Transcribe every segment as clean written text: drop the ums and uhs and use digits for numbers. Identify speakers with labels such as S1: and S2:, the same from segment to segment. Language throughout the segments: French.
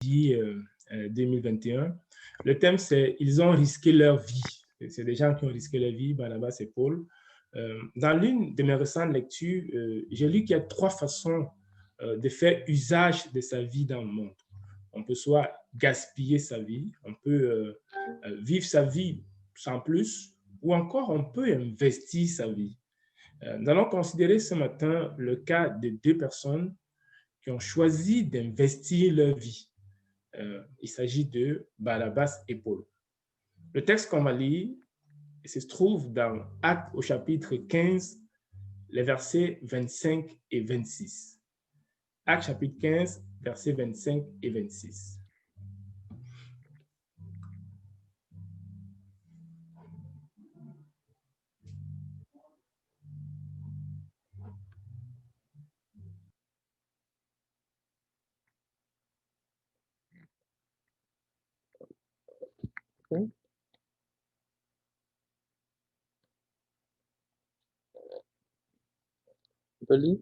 S1: 2021. Le thème, c'est « Ils ont risqué leur vie ». C'est des gens qui ont risqué leur vie, Barnabas et Paul. Dans l'une de mes récentes lectures, j'ai lu qu'il y a 3 façons de faire usage de sa vie dans le monde. On peut soit gaspiller sa vie, on peut vivre sa vie sans plus, ou encore on peut investir sa vie. Nous allons considérer ce matin le cas de 2 personnes qui ont choisi d'investir leur vie. Il s'agit de Barnabas et Paul. Le texte qu'on va lire se trouve dans Actes au chapitre 15, les versets 25 et 26. Actes chapitre 15, versets 25 et 26.
S2: Okay. Tu peux lire?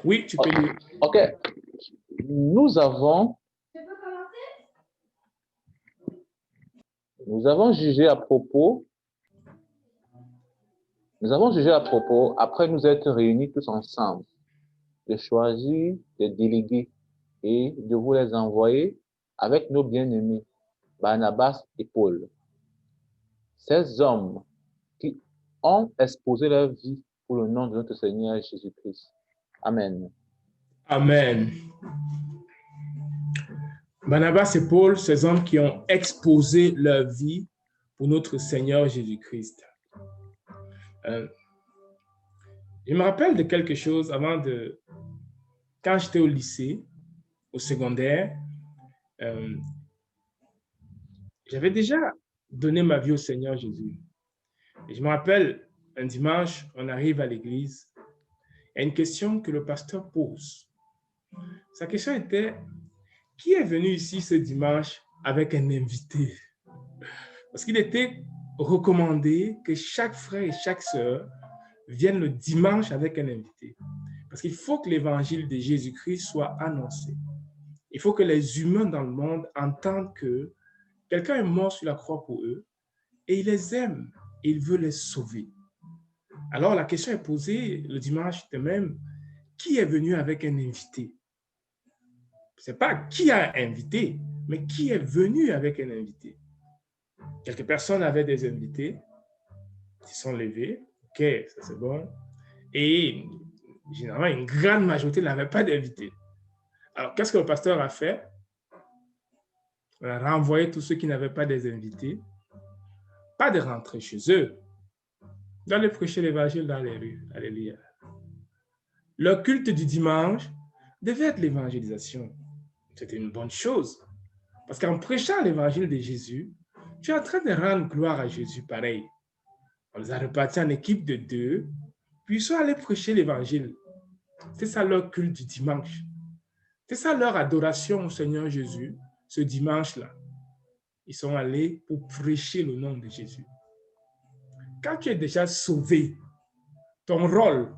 S1: Oui, tu peux lire.
S2: OK. Nous avons jugé à propos, après nous être réunis tous ensemble, de choisir des délégués et de vous les envoyer avec nos bien-aimés, Barnabas et Paul. Ces hommes qui ont exposé leur vie pour le nom de notre Seigneur Jésus-Christ. Amen.
S1: Amen. Barnabas et Paul, ces hommes qui ont exposé leur vie pour notre Seigneur Jésus-Christ. Je me rappelle de quelque chose quand j'étais au lycée, au secondaire, j'avais déjà donné ma vie au Seigneur Jésus. Et je me rappelle, un dimanche, on arrive à l'église, il y a une question que le pasteur pose. Sa question était, qui est venu ici ce dimanche avec un invité? Parce qu'il était recommandé que chaque frère et chaque sœur viennent le dimanche avec un invité. Parce qu'il faut que l'évangile de Jésus-Christ soit annoncé. Il faut que les humains dans le monde entendent que quelqu'un est mort sur la croix pour eux et il les aime et il veut les sauver. Alors la question est posée le dimanche de même, qui est venu avec un invité? Ce n'est pas qui a invité, mais qui est venu avec un invité. Quelques personnes avaient des invités, ils se sont levés, ok, ça c'est bon. Et généralement, une grande majorité n'avait pas d'invités. Alors, qu'est-ce que le pasteur a fait? Il a renvoyé tous ceux qui n'avaient pas des invités, pas de rentrer chez eux, d'aller prêcher l'évangile dans les rues. Alléluia. Le culte du dimanche devait être l'évangélisation. C'était une bonne chose. Parce qu'en prêchant l'évangile de Jésus, tu es en train de rendre gloire à Jésus pareil. On les a répartis en équipe de 2, puis ils sont allés prêcher l'évangile. C'est ça leur culte du dimanche. C'est ça leur adoration au Seigneur Jésus, ce dimanche-là. Ils sont allés pour prêcher le nom de Jésus. Quand tu es déjà sauvé, ton rôle,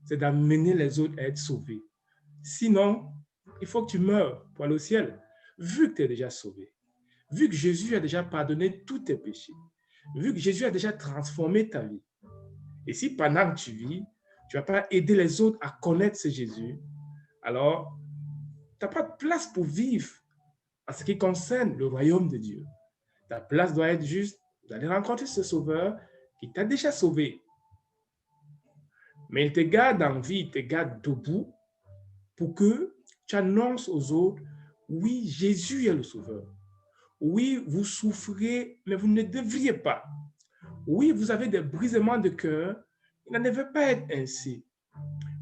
S1: c'est d'amener les autres à être sauvés. Sinon, il faut que tu meurs pour aller au ciel. Vu que tu es déjà sauvé, vu que Jésus a déjà pardonné tous tes péchés, vu que Jésus a déjà transformé ta vie, et si pendant que tu vis, tu ne vas pas aider les autres à connaître ce Jésus, alors tu n'as pas de place pour vivre en ce qui concerne le royaume de Dieu. Ta place doit être juste d'aller rencontrer ce Sauveur qui t'a déjà sauvé. Mais il te garde en vie, il te garde debout pour que tu annonces aux autres, oui, Jésus est le Sauveur. Oui, vous souffrez, mais vous ne devriez pas. Oui, vous avez des brisements de cœur, il n'en devait pas être ainsi.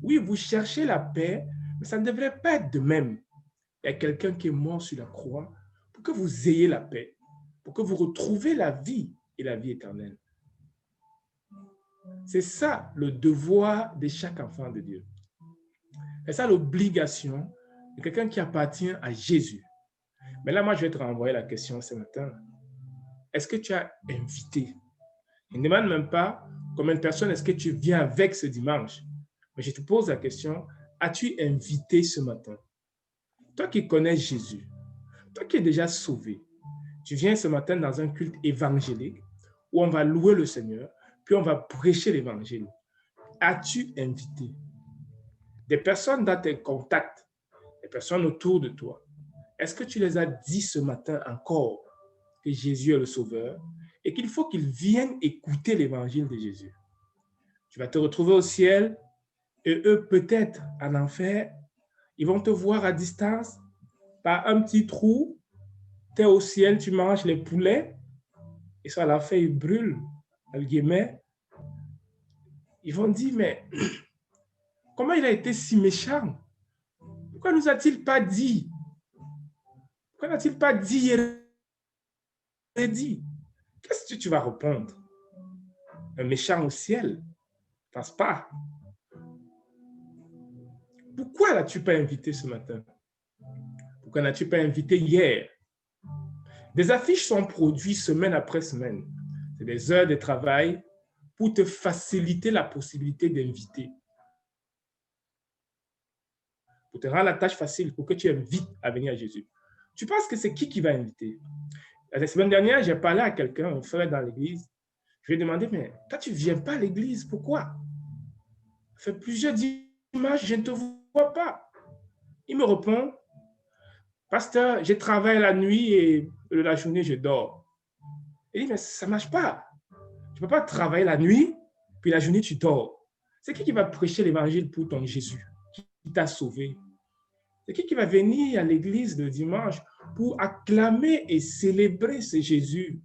S1: Oui, vous cherchez la paix, mais ça ne devrait pas être de même. Il y a quelqu'un qui est mort sur la croix pour que vous ayez la paix, pour que vous retrouviez la vie et la vie éternelle. C'est ça le devoir de chaque enfant de Dieu. C'est ça l'obligation de quelqu'un qui appartient à Jésus. Mais là, moi, je vais te renvoyer la question ce matin. Est-ce que tu as invité? Je ne demande même pas combien de personnes est-ce que tu viens avec ce dimanche. Mais je te pose la question, as-tu invité ce matin? Toi qui connais Jésus, toi qui es déjà sauvé, tu viens ce matin dans un culte évangélique où on va louer le Seigneur, puis on va prêcher l'évangile. As-tu invité des personnes dans tes contacts, des personnes autour de toi? Est-ce que tu les as dit ce matin encore que Jésus est le Sauveur et qu'il faut qu'ils viennent écouter l'évangile de Jésus? Tu vas te retrouver au ciel et eux, peut-être en enfer, ils vont te voir à distance par un petit trou. Tu es au ciel, tu manges les poulets et ça, à la fin, ils brûlent, entre guillemets. Ils vont dire, mais comment il a été si méchant? Pourquoi nous a-t-il pas dit? Pourquoi n'a-t-il pas dit, il aurait dit? Qu'est-ce que tu vas répondre? Un méchant au ciel? Pense pas. Pourquoi n'as-tu pas invité ce matin? Pourquoi n'as-tu pas invité hier? Des affiches sont produites semaine après semaine. C'est des heures de travail pour te faciliter la possibilité d'inviter. Pour te rendre la tâche facile, pour que tu invites à venir à Jésus. Tu penses que c'est qui va inviter? La semaine dernière, j'ai parlé à quelqu'un, un frère dans l'église. Je lui ai demandé, mais toi, tu ne viens pas à l'église, pourquoi? Ça fait plusieurs dimanches, je ne te vois pas. Il me répond, pasteur, je travaille la nuit et la journée, je dors. Il dit, mais ça ne marche pas. Tu ne peux pas travailler la nuit, puis la journée, tu dors. C'est qui va prêcher l'évangile pour ton Jésus, qui t'a sauvé? C'est qui va venir à l'église le dimanche pour acclamer et célébrer ce Jésus?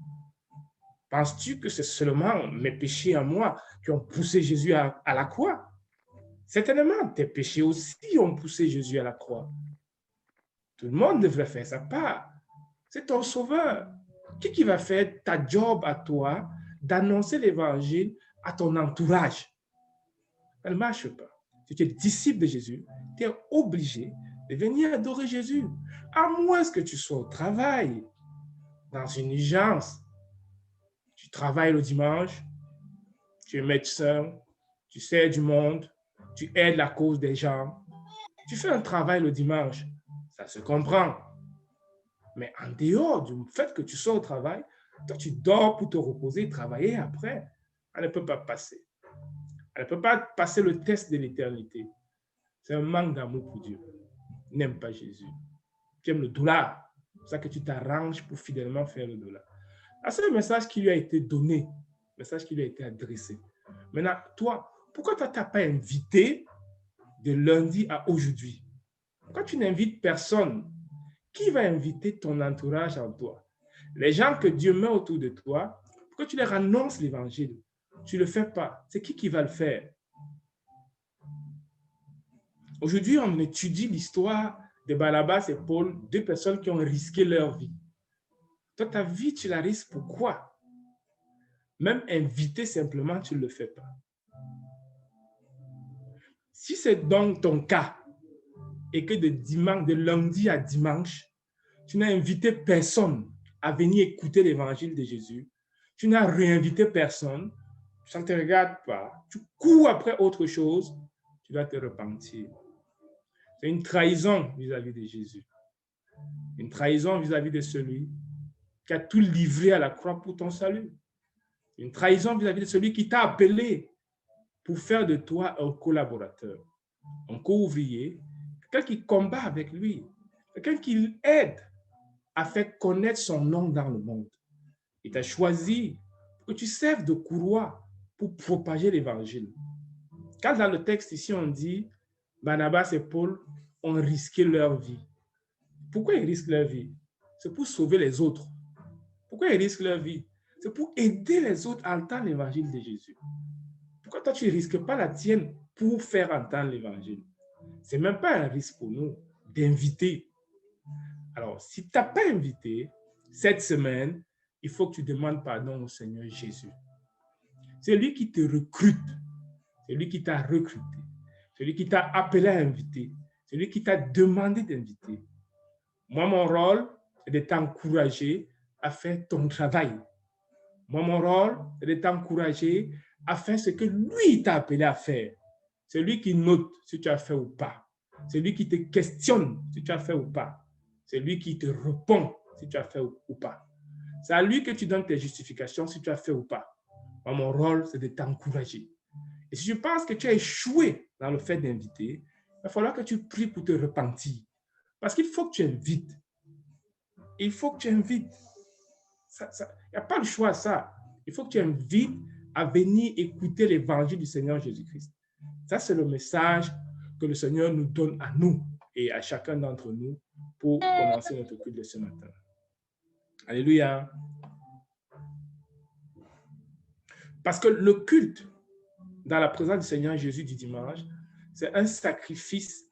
S1: Penses-tu que c'est seulement mes péchés à moi qui ont poussé Jésus à la croix? Certainement, tes péchés aussi ont poussé Jésus à la croix. Tout le monde devrait faire sa part. C'est ton sauveur. Qui va faire ta job à toi d'annoncer l'évangile à ton entourage? Ça ne marche pas. Si tu es disciple de Jésus, tu es obligé de venir adorer Jésus. À moins que tu sois au travail, dans une urgence. Tu travailles le dimanche, tu es médecin, tu sers du monde, tu aides la cause des gens. Tu fais un travail le dimanche, ça se comprend. Mais en dehors du fait que tu sois au travail, toi, tu dors pour te reposer et travailler après. Elle ne peut pas passer. Elle ne peut pas passer le test de l'éternité. C'est un manque d'amour pour Dieu. N'aime pas Jésus. Tu aimes le dollar. C'est pour ça que tu t'arranges pour fidèlement faire le dollar. C'est le message qui lui a été donné, le message qui lui a été adressé. Maintenant, toi, pourquoi tu n'as pas invité de lundi à aujourd'hui? Pourquoi tu n'invites personne? Qui va inviter ton entourage en toi? Les gens que Dieu met autour de toi, pourquoi tu leur annonces l'évangile? Tu ne le fais pas. C'est qui va le faire? Aujourd'hui, on étudie l'histoire de Barnabas et Paul, deux personnes qui ont risqué leur vie. Toi, ta vie, tu la risques pourquoi? Même inviter simplement, tu ne le fais pas. Si c'est donc ton cas et que de lundi à dimanche, tu n'as invité personne à venir écouter l'évangile de Jésus, tu n'as réinvité personne, ça ne te regarde pas, tu cours après autre chose, tu dois te repentir. C'est une trahison vis-à-vis de Jésus. Une trahison vis-à-vis de celui qui a tout livré à la croix pour ton salut. Une trahison vis-à-vis de celui qui t'a appelé pour faire de toi un collaborateur, un co-ouvrier, quelqu'un qui combat avec lui, quelqu'un qui l'aide à faire connaître son nom dans le monde. Il t'a choisi pour que tu serves de courroie pour propager l'évangile. Quand dans le texte ici on dit Barnabas et Paul ont risqué leur vie. Pourquoi ils risquent leur vie? C'est pour sauver les autres. Pourquoi ils risquent leur vie? C'est pour aider les autres à entendre l'évangile de Jésus. Pourquoi toi, tu ne risques pas la tienne pour faire entendre l'évangile? Ce n'est même pas un risque pour nous d'inviter. Alors, si tu n'as pas invité cette semaine, il faut que tu demandes pardon au Seigneur Jésus. C'est lui qui te recrute. C'est lui qui t'a recruté. C'est lui qui t'a appelé à inviter. C'est lui qui t'a demandé d'inviter. Moi, mon rôle, c'est de t'encourager à faire ton travail. Moi, mon rôle, c'est de t'encourager à faire ce que lui t'a appelé à faire. C'est lui qui note si tu as fait ou pas. C'est lui qui te questionne si tu as fait ou pas. C'est lui qui te répond si tu as fait ou pas. C'est à lui que tu donnes tes justifications si tu as fait ou pas. Moi, mon rôle, c'est de t'encourager. Et si tu penses que tu as échoué dans le fait d'inviter, il va falloir que tu pries pour te repentir. Parce qu'il faut que tu invites. Il faut que tu invites. Il n'y a pas le choix à ça. Il faut que tu invites à venir écouter l'évangile du Seigneur Jésus-Christ. Ça, c'est le message que le Seigneur nous donne à nous et à chacun d'entre nous pour commencer notre culte de ce matin. Alléluia. Parce que le culte dans la présence du Seigneur Jésus du dimanche, c'est un sacrifice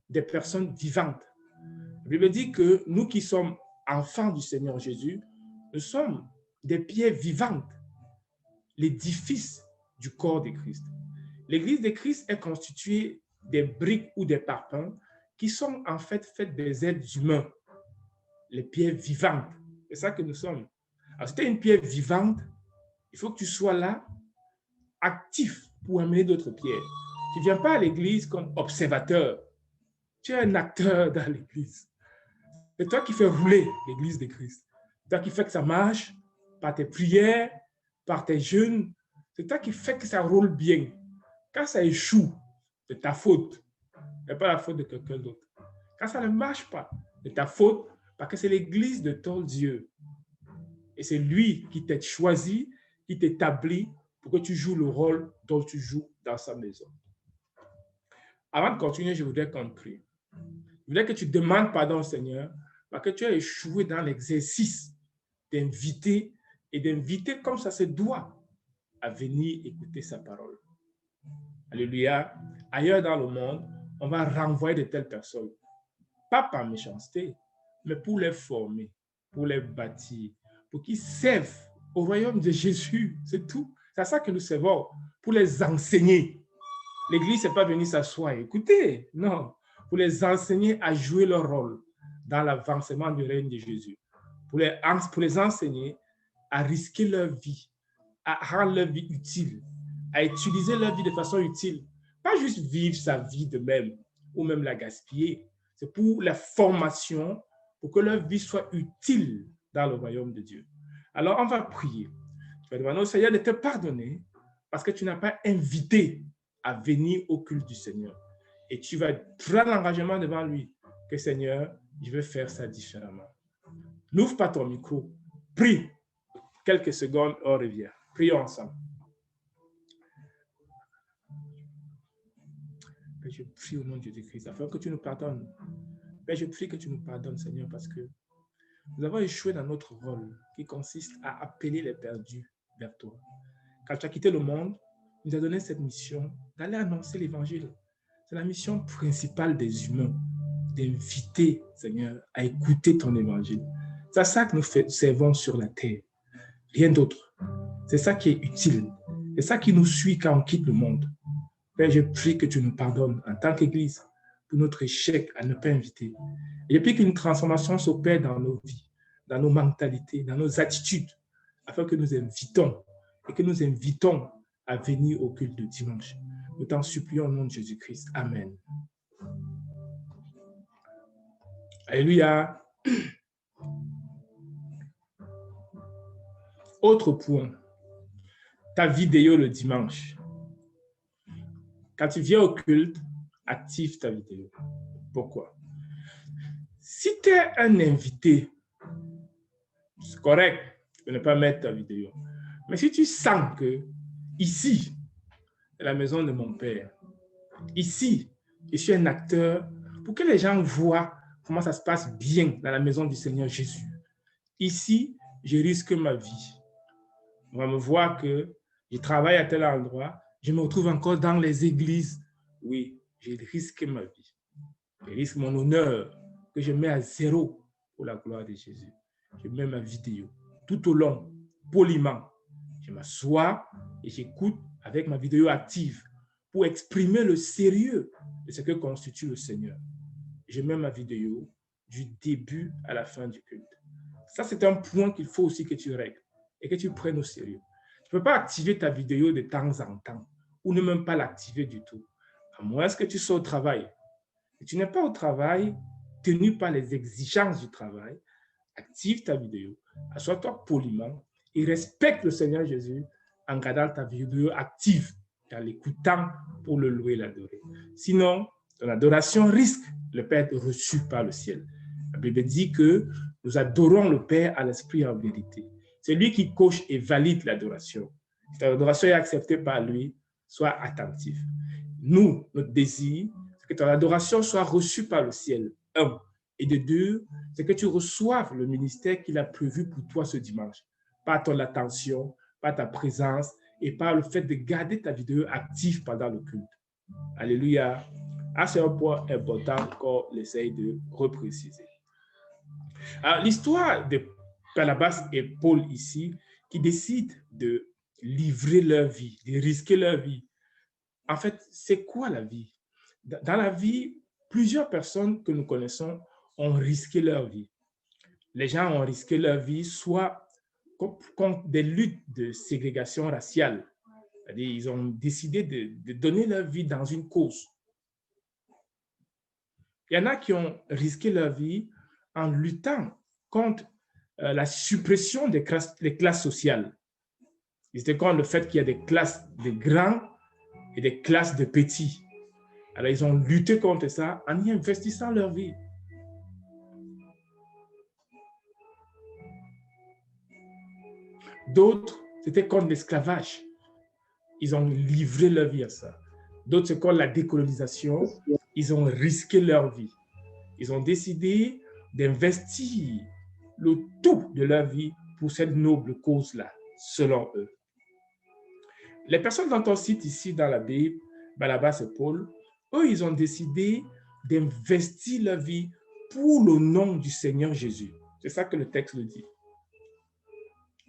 S1: des personnes vivantes. La Bible dit que nous qui sommes enfants du Seigneur Jésus, nous sommes des pierres vivantes, l'édifice du corps de Christ. L'Église de Christ est constituée des briques ou des parpaings qui sont en fait faites des êtres humains, les pierres vivantes. C'est ça que nous sommes. Alors, si tu es une pierre vivante, il faut que tu sois là, actif pour amener d'autres pierres. Tu ne viens pas à l'Église comme observateur. Tu es un acteur dans l'Église. C'est toi qui fais rouler l'Église de Christ. C'est toi qui fais que ça marche par tes prières, par tes jeûnes. C'est toi qui fais que ça roule bien. Quand ça échoue, c'est ta faute. Ce n'est pas la faute de quelqu'un d'autre. Quand ça ne marche pas, c'est ta faute parce que c'est l'Église de ton Dieu. Et c'est lui qui t'a choisi, qui t'établit pour que tu joues le rôle dont tu joues dans sa maison. Avant de continuer, je voudrais qu'on prie. Je voudrais que tu demandes pardon au Seigneur parce que tu as échoué dans l'exercice d'inviter et d'inviter comme ça se doit à venir écouter sa parole. Alléluia. Ailleurs dans le monde, on va renvoyer de telles personnes, pas par méchanceté, mais pour les former, pour les bâtir, pour qu'ils servent au royaume de Jésus. C'est tout. C'est à ça que nous servons, pour les enseigner. L'Église, ce n'est pas venir s'asseoir et écouter. Non. Pour les enseigner à jouer leur rôle dans l'avancement du règne de Jésus. Pour les enseigner à risquer leur vie, à rendre leur vie utile, à utiliser leur vie de façon utile. Pas juste vivre sa vie de même ou même la gaspiller. C'est pour la formation, pour que leur vie soit utile dans le royaume de Dieu. Alors, on va prier. Tu vas demander au Seigneur de te pardonner parce que tu n'as pas invité à venir au culte du Seigneur. Et tu vas prendre l'engagement devant lui que Seigneur, je vais faire ça différemment. N'ouvre pas ton micro. Prie. Quelques secondes, on revient. Prions ensemble. Père, je prie au nom de Jésus-Christ afin que tu nous pardonnes. Père, je prie que tu nous pardonnes, Seigneur, parce que nous avons échoué dans notre rôle qui consiste à appeler les perdus vers toi. Quand tu as quitté le monde, tu nous as donné cette mission d'aller annoncer l'évangile. C'est la mission principale des humains, d'inviter, Seigneur, à écouter ton évangile. C'est ça que nous servons sur la terre. Rien d'autre. C'est ça qui est utile. C'est ça qui nous suit quand on quitte le monde. Père, je prie que tu nous pardonnes en tant qu'Église pour notre échec à ne pas inviter. Et je prie qu'une transformation s'opère dans nos vies, dans nos mentalités, dans nos attitudes, afin que nous invitons et que nous invitons à venir au culte de dimanche. Nous t'en supplions au nom de Jésus-Christ. Amen. Alléluia. Autre point, ta vidéo le dimanche. Quand tu viens au culte, active ta vidéo. Pourquoi? Si tu es un invité, c'est correct de ne pas mettre ta vidéo. Mais si tu sens que ici, c'est la maison de mon père, ici, je suis un acteur, pour que les gens voient comment ça se passe bien dans la maison du Seigneur Jésus. Ici, je risque ma vie. On va me voir que je travaille à tel endroit, je me retrouve encore dans les églises. Oui, je risque ma vie. Je risque mon honneur que je mets à zéro pour la gloire de Jésus. Je mets ma vidéo tout au long, poliment. Je m'assois et j'écoute avec ma vidéo active pour exprimer le sérieux de ce que constitue le Seigneur. Je mets ma vidéo du début à la fin du culte. Ça, c'est un point qu'il faut aussi que tu règles et que tu prennes au sérieux. Tu ne peux pas activer ta vidéo de temps en temps ou ne même pas l'activer du tout. À moins que tu sois au travail. Si tu n'es pas au travail, tenu par les exigences du travail, active ta vidéo, assois-toi poliment et respecte le Seigneur Jésus en gardant ta vidéo active, en l'écoutant pour le louer et l'adorer. Sinon, ton adoration risque de ne pas être reçue par le ciel. La Bible dit que nous adorons le Père à l'esprit et en vérité. C'est lui qui coche et valide l'adoration. Si ta adoration est acceptée par lui, sois attentif. Nous, notre désir, c'est que ton adoration soit reçue par le ciel. Un. Et de deux, c'est que tu reçoives le ministère qu'il a prévu pour toi ce dimanche, par ton attention, par ta présence et par le fait de garder ta vidéo active pendant le culte. Alléluia. Ah, c'est un point important qu'on essaye de repréciser. Alors, l'histoire de Barnabas et Paul ici, qui décident de livrer leur vie, de risquer leur vie. En fait, c'est quoi la vie? Dans la vie, plusieurs personnes que nous connaissons ont risqué leur vie. Les gens ont risqué leur vie soit contre des luttes de ségrégation raciale. C'est-à-dire, ils ont décidé de donner leur vie dans une cause. Il y en a qui ont risqué leur vie en luttant contre la suppression des classes sociales. C'était contre le fait qu'il y a des classes de grands et des classes de petits. Alors, ils ont lutté contre ça en y investissant leur vie. D'autres, c'était contre l'esclavage. Ils ont livré leur vie à ça. D'autres, c'est contre la décolonisation. Ils ont risqué leur vie. Ils ont décidé d'investir le tout de leur vie pour cette noble cause-là, selon eux. Les personnes dont on cite ici dans la Bible, Barnabas et Paul, eux, ils ont décidé d'investir leur vie pour le nom du Seigneur Jésus. C'est ça que le texte le dit.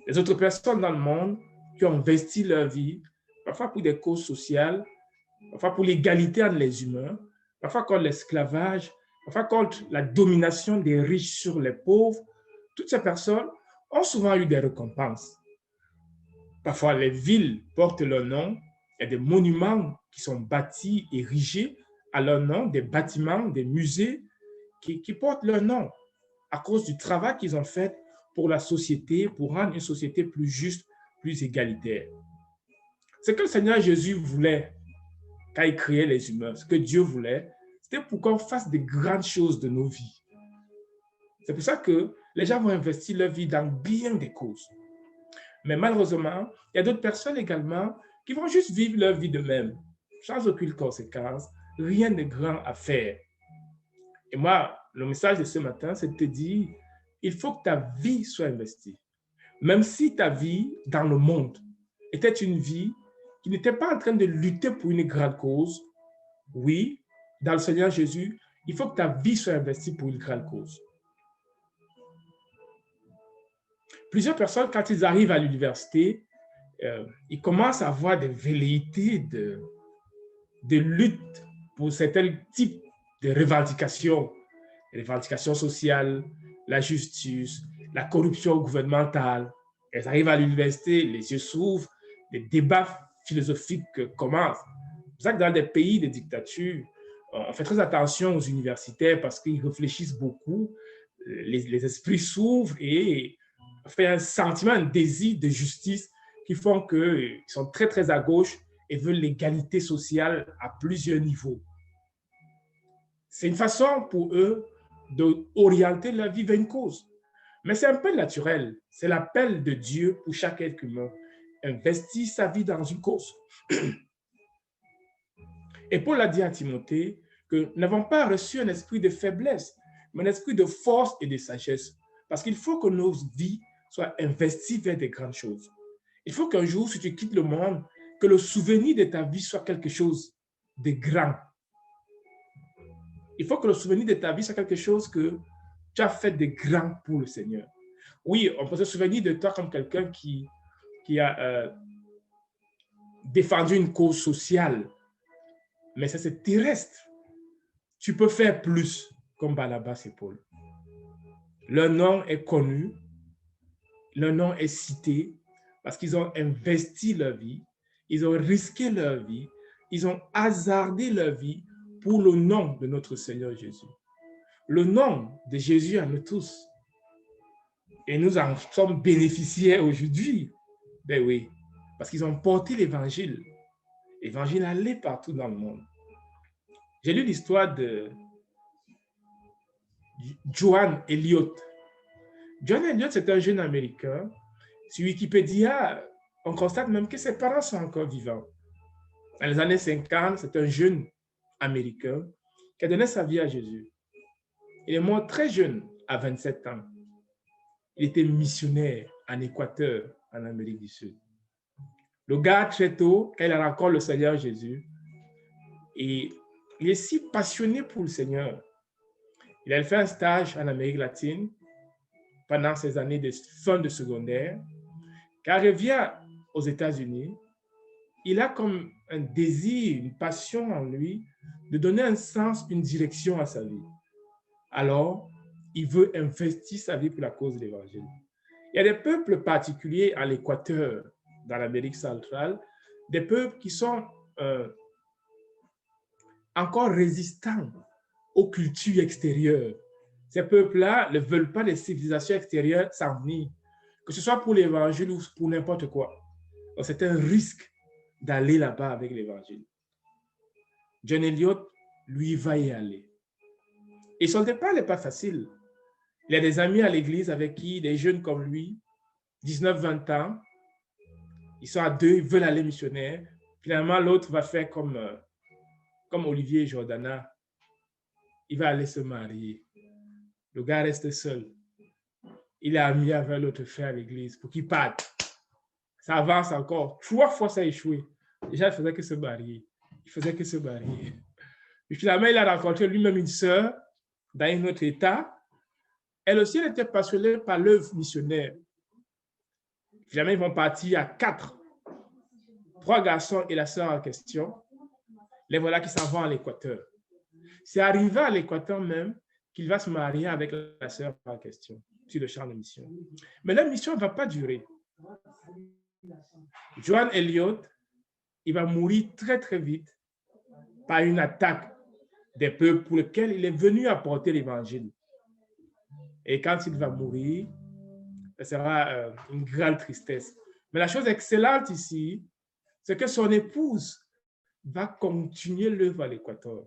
S1: Les autres personnes dans le monde qui ont investi leur vie, parfois pour des causes sociales, parfois pour l'égalité entre les humains, parfois contre l'esclavage, parfois contre la domination des riches sur les pauvres, toutes ces personnes ont souvent eu des récompenses. Parfois, les villes portent leur nom. Il y a des monuments qui sont bâtis, érigés à leur nom, des bâtiments, des musées qui portent leur nom à cause du travail qu'ils ont fait pour la société, pour rendre une société plus juste, plus égalitaire. Ce que le Seigneur Jésus voulait quand il créait les humains, ce que Dieu voulait, c'était pour qu'on fasse des grandes choses de nos vies. C'est pour ça que les gens vont investir leur vie dans bien des causes. Mais malheureusement, il y a d'autres personnes également qui vont juste vivre leur vie d'eux-mêmes, sans aucune conséquence, rien de grand à faire. Et moi, le message de ce matin, c'est de te dire, il faut que ta vie soit investie. Même si ta vie dans le monde était une vie qui n'était pas en train de lutter pour une grande cause, oui, dans le Seigneur Jésus, il faut que ta vie soit investie pour une grande cause. Plusieurs personnes, quand ils arrivent à l'université, ils commencent à avoir des velléités de lutte pour certains types de revendications, les revendications sociales, la justice, la corruption gouvernementale. Elles arrivent à l'université, les yeux s'ouvrent, les débats philosophiques commencent. C'est pour ça que dans des pays de dictature, on fait très attention aux universitaires parce qu'ils réfléchissent beaucoup, les esprits s'ouvrent et fait un sentiment, un désir de justice qui font qu'ils sont très, très à gauche et veulent l'égalité sociale à plusieurs niveaux. C'est une façon pour eux d'orienter leur vie vers une cause. Mais c'est un peu naturel. C'est l'appel de Dieu pour chaque être humain. Investir sa vie dans une cause. Et Paul a dit à Timothée que nous n'avons pas reçu un esprit de faiblesse, mais un esprit de force et de sagesse. Parce qu'il faut que nos vies soient investies vers des grandes choses. Il faut qu'un jour, si tu quittes le monde, que le souvenir de ta vie soit quelque chose de grand. Il faut que le souvenir de ta vie soit quelque chose que tu as fait de grand pour le Seigneur. Oui, on peut se souvenir de toi comme quelqu'un qui a défendu une cause sociale, mais ça c'est terrestre. Tu peux faire plus comme Barnabas et Paul. Leur nom est connu, leur nom est cité parce qu'ils ont investi leur vie, ils ont risqué leur vie, ils ont hasardé leur vie pour le nom de notre Seigneur Jésus. Le nom de Jésus à nous tous. Et nous en sommes bénéficiaires aujourd'hui. Ben oui, parce qu'ils ont porté l'évangile. L'évangile allait partout dans le monde. J'ai lu l'histoire de John Eliot. John Eliot, c'est un jeune Américain. Sur Wikipédia, on constate même que ses parents sont encore vivants. Dans les années 50, c'est un jeune Américain qui a donné sa vie à Jésus. Il est mort très jeune, à 27 ans. Il était missionnaire en Équateur, en Amérique du Sud. Le gars, très tôt, quand il rencontre le Seigneur Jésus, et il est si passionné pour le Seigneur. Il a fait un stage en Amérique latine pendant ses années de fin de secondaire. Quand il revient aux États-Unis, il a comme un désir, une passion en lui de donner un sens, une direction à sa vie. Alors, il veut investir sa vie pour la cause de l'Évangile. Il y a des peuples particuliers à l'Équateur, dans l'Amérique centrale, des peuples qui sont encore résistants aux cultures extérieures. Ces peuples-là ne veulent pas des civilisations extérieures s'en venir, que ce soit pour l'Évangile ou pour n'importe quoi. Donc, c'est un risque d'aller là-bas avec l'Évangile. John Eliot, lui, va y aller. Et son départ n'est pas facile. Il a des amis à l'église avec qui, des jeunes comme lui, 19-20 ans, ils sont à deux, ils veulent aller missionnaire. Finalement, l'autre va faire comme Olivier Jordana. Il va aller se marier. Le gars reste seul. Il est ami avec l'autre frère à l'église pour qu'il parte. Ça avance encore. 3 fois, ça a échoué. Déjà, il ne faisait que se marier. Il faisait que se marier. Et finalement, il a rencontré lui-même une sœur dans un autre état. Elle aussi, elle était passionnée par l'œuvre missionnaire. Finalement, ils vont partir à 4. 3 garçons et la sœur en question. Les voilà qui s'en vont à l'Équateur. C'est arrivé à l'Équateur même qu'il va se marier avec la sœur en question sur le champ de mission. Mais la mission ne va pas durer. John Eliot, il va mourir très, très vite par une attaque des peuples pour lesquels il est venu apporter l'Évangile. Et quand il va mourir, ce sera une grande tristesse. Mais la chose excellente ici, c'est que son épouse va continuer l'œuvre à l'Équateur.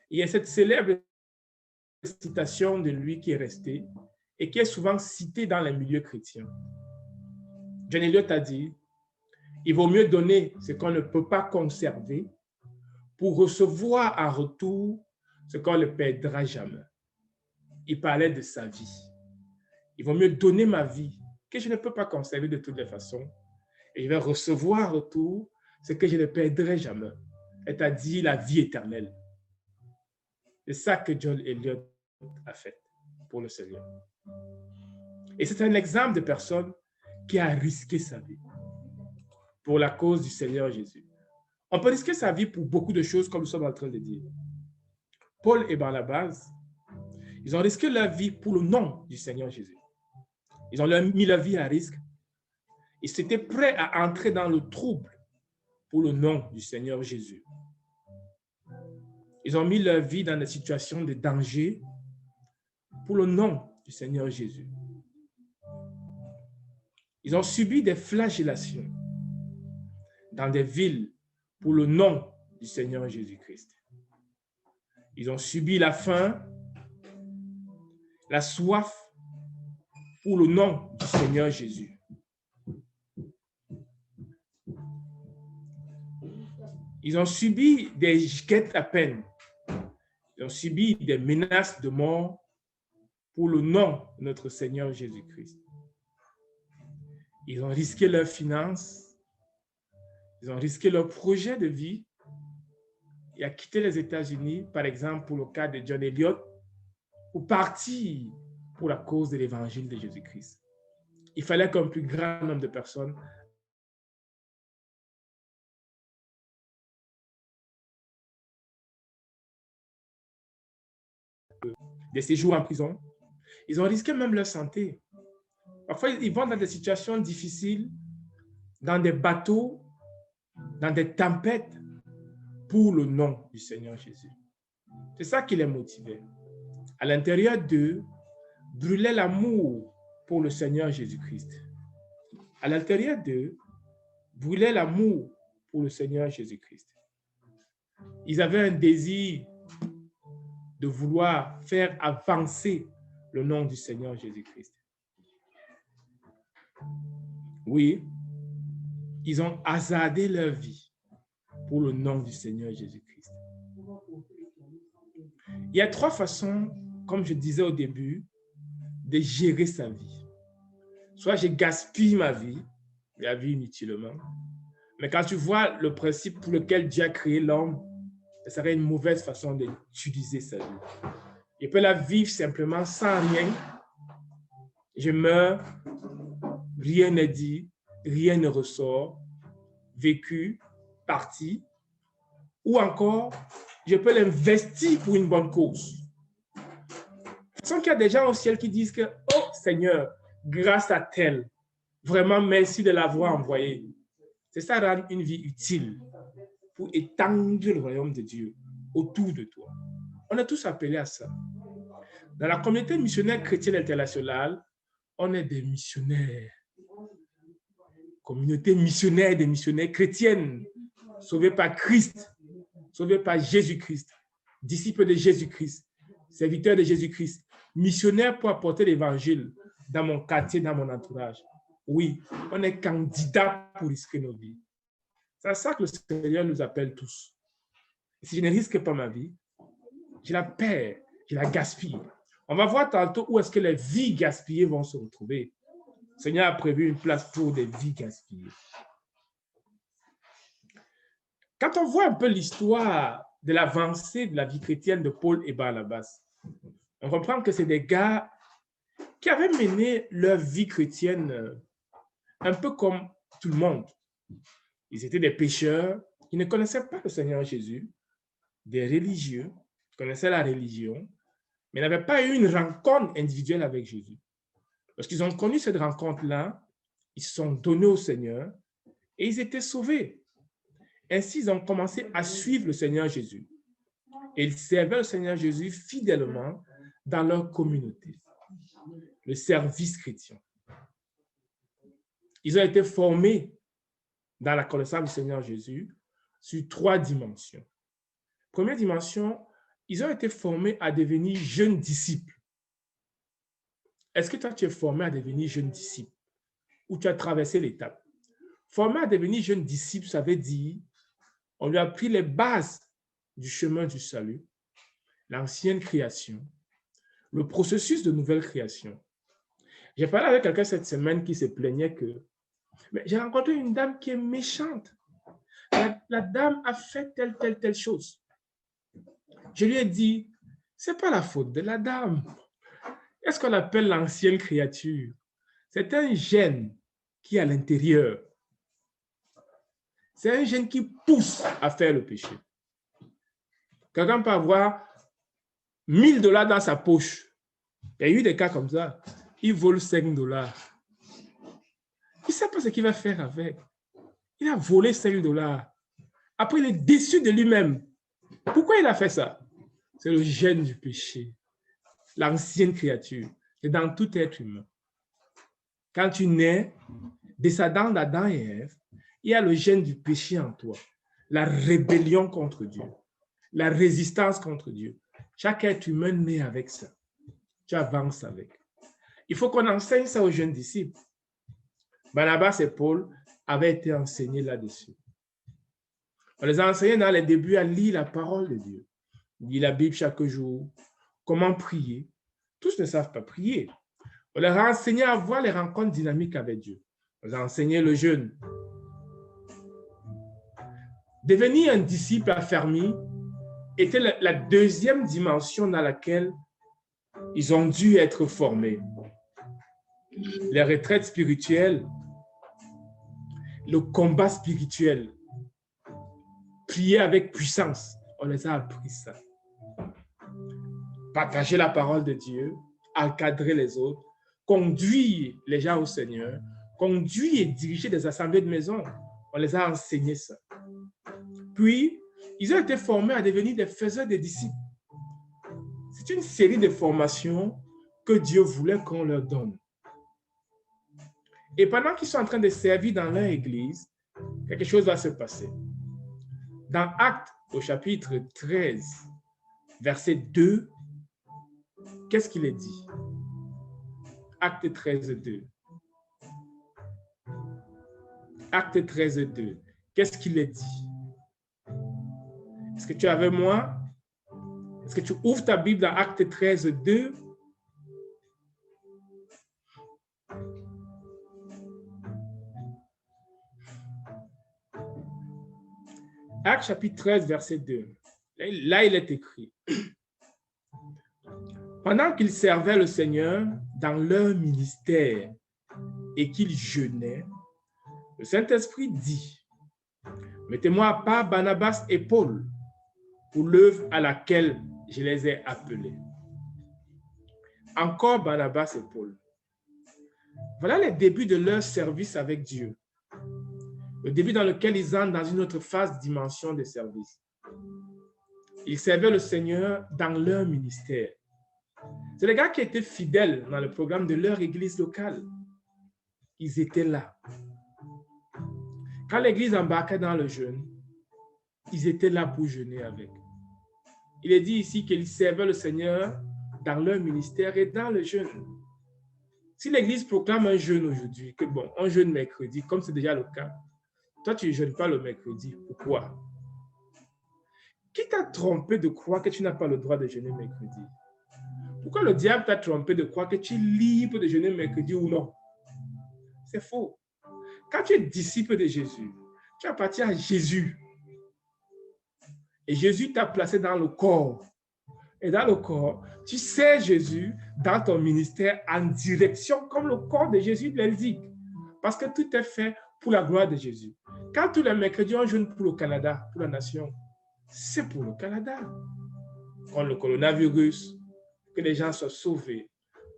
S1: Il y a cette célèbre citation de lui qui est restée et qui est souvent citée dans les milieux chrétiens. John Eliot a dit, il vaut mieux donner ce qu'on ne peut pas conserver pour recevoir en retour ce qu'on ne perdra jamais. Il parlait de sa vie. Il vaut mieux donner ma vie que je ne peux pas conserver de toutes les façons et je vais recevoir en retour ce que je ne perdrai jamais, c'est-à-dire la vie éternelle. C'est ça que John Eliot a fait pour le Seigneur. Et c'est un exemple de personne qui a risqué sa vie pour la cause du Seigneur Jésus. On peut risquer sa vie pour beaucoup de choses, comme nous sommes en train de dire. Paul et Barnabas, ils ont risqué leur vie pour le nom du Seigneur Jésus. Ils ont mis leur vie à risque. Ils étaient prêts à entrer dans le trouble pour le nom du Seigneur Jésus. Ils ont mis leur vie dans des situations de danger pour le nom du Seigneur Jésus. Ils ont subi des flagellations dans des villes pour le nom du Seigneur Jésus-Christ. Ils ont subi la faim, la soif pour le nom du Seigneur Jésus. Ils ont subi des guet-apens. Ils ont subi des menaces de mort pour le nom de notre Seigneur Jésus-Christ. Ils ont risqué leurs finances, ils ont risqué leur projet de vie et à quitter les États-Unis, par exemple pour le cas de John Eliot, pour partir pour la cause de l'évangile de Jésus-Christ. Il fallait qu'un plus grand nombre de personnes des séjours en prison. Ils ont risqué même leur santé. Parfois, ils vont dans des situations difficiles, dans des bateaux, dans des tempêtes, pour le nom du Seigneur Jésus. C'est ça qui les motivait. À l'intérieur d'eux, brûlait l'amour pour le Seigneur Jésus-Christ. À l'intérieur d'eux, brûlait l'amour pour le Seigneur Jésus-Christ. Ils avaient un désir de vouloir faire avancer le nom du Seigneur Jésus-Christ. Oui, ils ont hasardé leur vie pour le nom du Seigneur Jésus-Christ. Il y a 3 façons, comme je disais au début, de gérer sa vie. Soit je gaspille ma vie inutilement, mais quand tu vois le principe pour lequel Dieu a créé l'homme, ce serait une mauvaise façon d'utiliser sa vie. Je peux la vivre simplement sans rien. Je meurs, rien n'est dit, rien ne ressort, vécu, parti, ou encore, je peux l'investir pour une bonne cause. De toute façon, qu'il y a des gens au ciel qui disent que, oh Seigneur, grâce à tel, vraiment merci de l'avoir envoyé. C'est ça, rendre une vie utile pour étendre le royaume de Dieu autour de toi. On est tous appelés à ça. Dans la communauté missionnaire chrétienne internationale, on est des missionnaires. Communauté missionnaire des missionnaires chrétiennes, sauvés par Christ, sauvés par Jésus-Christ, disciples de Jésus-Christ, serviteurs de Jésus-Christ, missionnaires pour apporter l'évangile dans mon quartier, dans mon entourage. Oui, on est candidats pour risquer nos vies. C'est à ça que le Seigneur nous appelle tous. Si je ne risque pas ma vie, je la perds, je la gaspille. On va voir tantôt où est-ce que les vies gaspillées vont se retrouver. Le Seigneur a prévu une place pour des vies gaspillées. Quand on voit un peu l'histoire de l'avancée de la vie chrétienne de Paul et Barnabas, on comprend que c'est des gars qui avaient mené leur vie chrétienne un peu comme tout le monde. Ils étaient des pécheurs, ils ne connaissaient pas le Seigneur Jésus, des religieux, qui connaissaient la religion, mais n'avaient pas eu une rencontre individuelle avec Jésus. Lorsqu'ils ont connu cette rencontre-là, ils se sont donnés au Seigneur et ils étaient sauvés. Ainsi, ils ont commencé à suivre le Seigneur Jésus. Et ils servaient le Seigneur Jésus fidèlement dans leur communauté, le service chrétien. Ils ont été formés dans la connaissance du Seigneur Jésus sur 3 dimensions. Première dimension, ils ont été formés à devenir jeunes disciples. Est-ce que toi, tu es formé à devenir jeune disciple ou tu as traversé l'étape? Formé à devenir jeune disciple, ça veut dire on lui a pris les bases du chemin du salut, l'ancienne création, le processus de nouvelle création. J'ai parlé avec quelqu'un cette semaine qui se plaignait que j'ai rencontré une dame qui est méchante. La dame a fait telle chose. Je lui ai dit, ce n'est pas la faute de la dame. Qu'est-ce qu'on appelle l'ancienne créature? C'est un gène qui est à l'intérieur. C'est un gène qui pousse à faire le péché. Quelqu'un peut avoir $1000 dans sa poche. Il y a eu des cas comme ça. Il vole $5. Il ne sait pas ce qu'il va faire avec. Il a volé $5. Après, il est déçu de lui-même. Pourquoi il a fait ça? C'est le gène du péché. L'ancienne créature. C'est dans tout être humain. Quand tu nais, descendant d'Adam et Ève, il y a le gène du péché en toi. La rébellion contre Dieu. La résistance contre Dieu. Chaque être humain naît avec ça. Tu avances avec. Il faut qu'on enseigne ça aux jeunes disciples. Barnabas et Paul avaient été enseignés là-dessus. On les a enseignés dans les débuts à lire la parole de Dieu. Lire la Bible chaque jour. Comment prier. Tous ne savent pas prier. On leur a enseigné à avoir les rencontres dynamiques avec Dieu. On les a enseigné le jeûne. Devenir un disciple affermi était la deuxième dimension dans laquelle ils ont dû être formés. Les retraites spirituelles, le combat spirituel, prier avec puissance, on les a appris ça. Partager la parole de Dieu, encadrer les autres, conduire les gens au Seigneur, conduire et diriger des assemblées de maison, on les a enseigné ça. Puis, Ils ont été formés à devenir des faiseurs des disciples. C'est une série de formations que Dieu voulait qu'on leur donne. Et pendant qu'ils sont en train de servir dans leur église, quelque chose va se passer. Dans Actes, au chapitre 13, verset 2, qu'est-ce qu'il est dit? Acte 13, 2. Acte 13, 2. Qu'est-ce qu'il est dit? Est-ce que tu es avec moi? Est-ce que tu ouvres ta Bible dans Acte 13, 2? Acte chapitre 13, verset 2. Là, il est écrit. Pendant qu'ils servaient le Seigneur dans leur ministère et qu'ils jeûnaient, le Saint-Esprit dit, mettez-moi à part Barnabas et Paul pour l'œuvre à laquelle je les ai appelés. Encore Barnabas et Paul. Voilà les débuts de leur service avec Dieu. Le début dans lequel ils entrent dans une autre phase, dimension de service. Ils servaient le Seigneur dans leur ministère. C'est les gars qui étaient fidèles dans le programme de leur église locale. Ils étaient là. Quand l'église embarquait dans le jeûne, ils étaient là pour jeûner avec. Il est dit ici qu'ils servaient le Seigneur dans leur ministère et dans le jeûne. Si l'église proclame un jeûne aujourd'hui, que bon, on jeûne mercredi, comme c'est déjà le cas, toi, tu ne jeûnes pas le mercredi. Pourquoi? Qui t'a trompé de croire que tu n'as pas le droit de jeûner mercredi? Pourquoi le diable t'a trompé de croire que tu es libre de jeûner mercredi ou non? C'est faux. Quand tu es disciple de Jésus, tu appartiens à Jésus. Et Jésus t'a placé dans le corps. Et dans le corps, tu sers Jésus dans ton ministère en direction, comme le corps de Jésus l'indique. Parce que tout est fait pour la gloire de Jésus. Quand tous les mercredis, on jeûne pour le Canada, pour la nation, c'est pour le Canada. Quand le coronavirus, que les gens soient sauvés,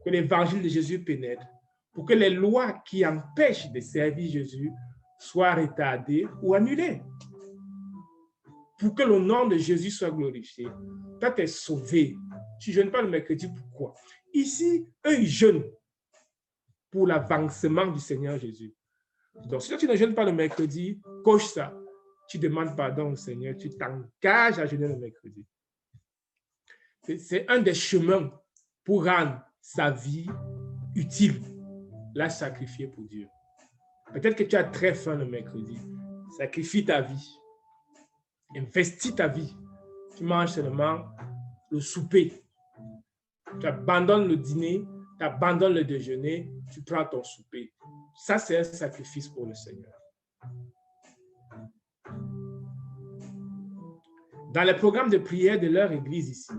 S1: que l'évangile de Jésus pénètre, pour que les lois qui empêchent de servir Jésus soient retardées ou annulées. Pour que le nom de Jésus soit glorifié. Toi, tu es sauvé. Tu ne jeûnes pas le mercredi, pourquoi? Ici, eux, ils jeûnent pour l'avancement du Seigneur Jésus. Donc, si tu ne jeûnes pas le mercredi, coche ça. Tu demandes pardon au Seigneur, tu t'engages à jeûner le mercredi. C'est un des chemins pour rendre sa vie utile, la sacrifier pour Dieu. Peut-être que tu as très faim le mercredi. Sacrifie ta vie. Investis ta vie. Tu manges seulement le souper. Tu abandonnes le dîner, tu abandonnes le déjeuner, tu prends ton souper. Ça, c'est un sacrifice pour le Seigneur. Dans le programme de prière de leur église ici,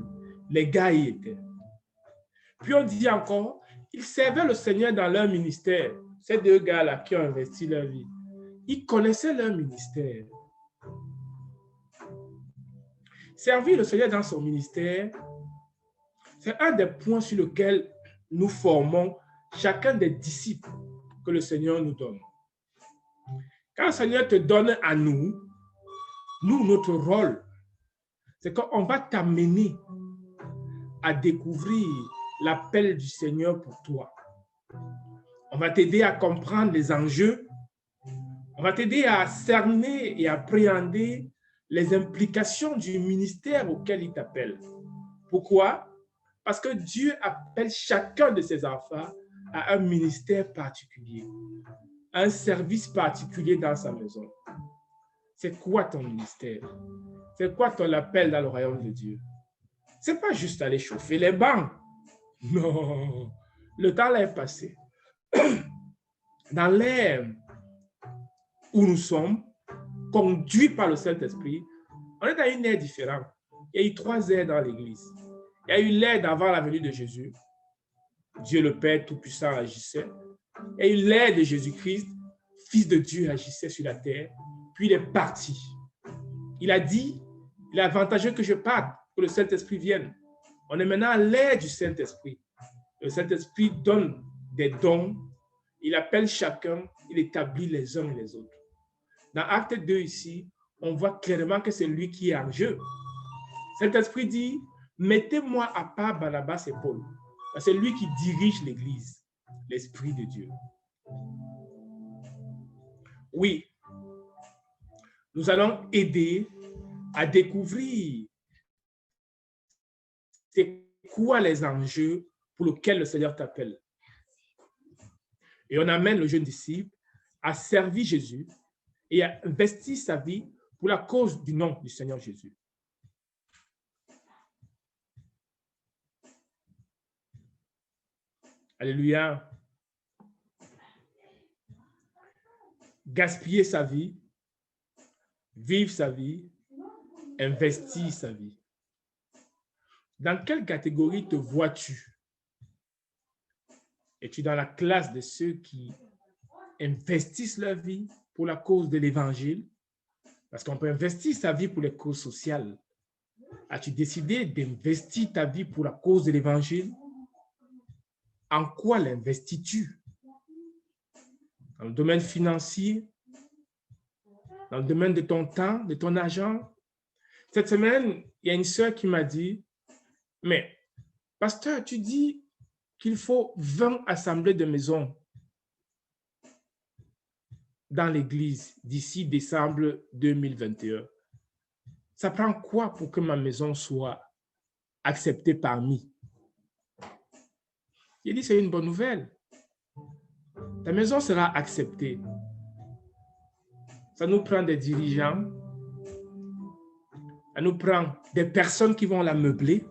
S1: les gars y étaient. Puis on dit encore, ils servaient le Seigneur dans leur ministère. Ces deux gars-là qui ont investi leur vie, ils connaissaient leur ministère. Servir le Seigneur dans son ministère, c'est un des points sur lesquels nous formons chacun des disciples que le Seigneur nous donne. Quand le Seigneur te donne à nous, notre rôle, c'est qu'on va t'amener à découvrir l'appel du Seigneur pour toi. On va t'aider à comprendre les enjeux. On va t'aider à cerner et appréhender les implications du ministère auquel il t'appelle. Pourquoi? Parce que Dieu appelle chacun de ses enfants à un ministère particulier, à un service particulier dans sa maison. C'est quoi ton ministère? C'est quoi ton appel dans le royaume de Dieu? Ce n'est pas juste aller chauffer les bancs. Non, le temps là est passé. Dans l'ère où nous sommes, conduits par le Saint-Esprit, on est dans une ère différente. Il y a eu 3 ères dans l'Église. Il y a eu l'ère d'avant la venue de Jésus. Dieu le Père Tout-Puissant agissait. Il y a eu l'ère de Jésus-Christ, Fils de Dieu agissait sur la terre. Puis il est parti. Il a dit, il est avantageux que je parte, que le Saint-Esprit vienne. On est maintenant à l'ère du Saint-Esprit. Le Saint-Esprit donne des dons. Il appelle chacun, il établit les uns et les autres. Dans Acte 2 ici, on voit clairement que c'est lui qui est en jeu. Cet esprit dit, mettez-moi à part Barnabas et Paul. C'est lui qui dirige l'Église, l'Esprit de Dieu. Oui, nous allons aider à découvrir c'est quoi les enjeux pour lesquels le Seigneur t'appelle. Et on amène le jeune disciple à servir Jésus et à investir sa vie pour la cause du nom du Seigneur Jésus. Alléluia. Gaspiller sa vie, vivre sa vie, investir sa vie. Dans quelle catégorie te vois-tu? Es-tu dans la classe de ceux qui investissent leur vie pour la cause de l'Évangile? Parce qu'on peut investir sa vie pour les causes sociales. As-tu décidé d'investir ta vie pour la cause de l'Évangile? En quoi l'investis-tu? Dans le domaine financier? Dans le domaine de ton temps, de ton argent? Cette semaine, il y a une sœur qui m'a dit, mais pasteur, tu dis qu'il faut 20 assemblées de maisons dans l'église d'ici décembre 2021. Ça prend quoi pour que ma maison soit acceptée parmi? Il dit, c'est une bonne nouvelle. Ta maison sera acceptée. Ça nous prend des dirigeants, ça nous prend des personnes qui vont la meubler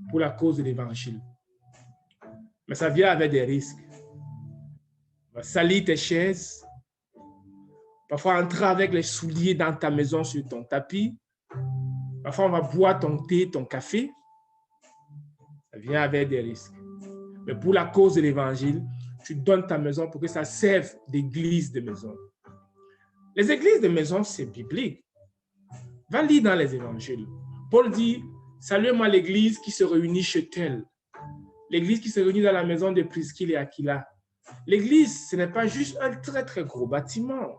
S1: pour la cause de l'Évangile. Mais ça vient avec des risques. On va salir tes chaises, parfois entrer avec les souliers dans ta maison sur ton tapis, parfois on va boire ton thé, ton café. Ça vient avec des risques. Mais pour la cause de l'Évangile, tu donnes ta maison pour que ça serve d'église de maison. Les églises de maison, c'est biblique. Va lire dans les évangiles. Paul dit, saluez-moi l'église qui se réunit chez tel. L'église qui se réunit dans la maison de Priscille et Aquila. L'église, ce n'est pas juste un très, très gros bâtiment.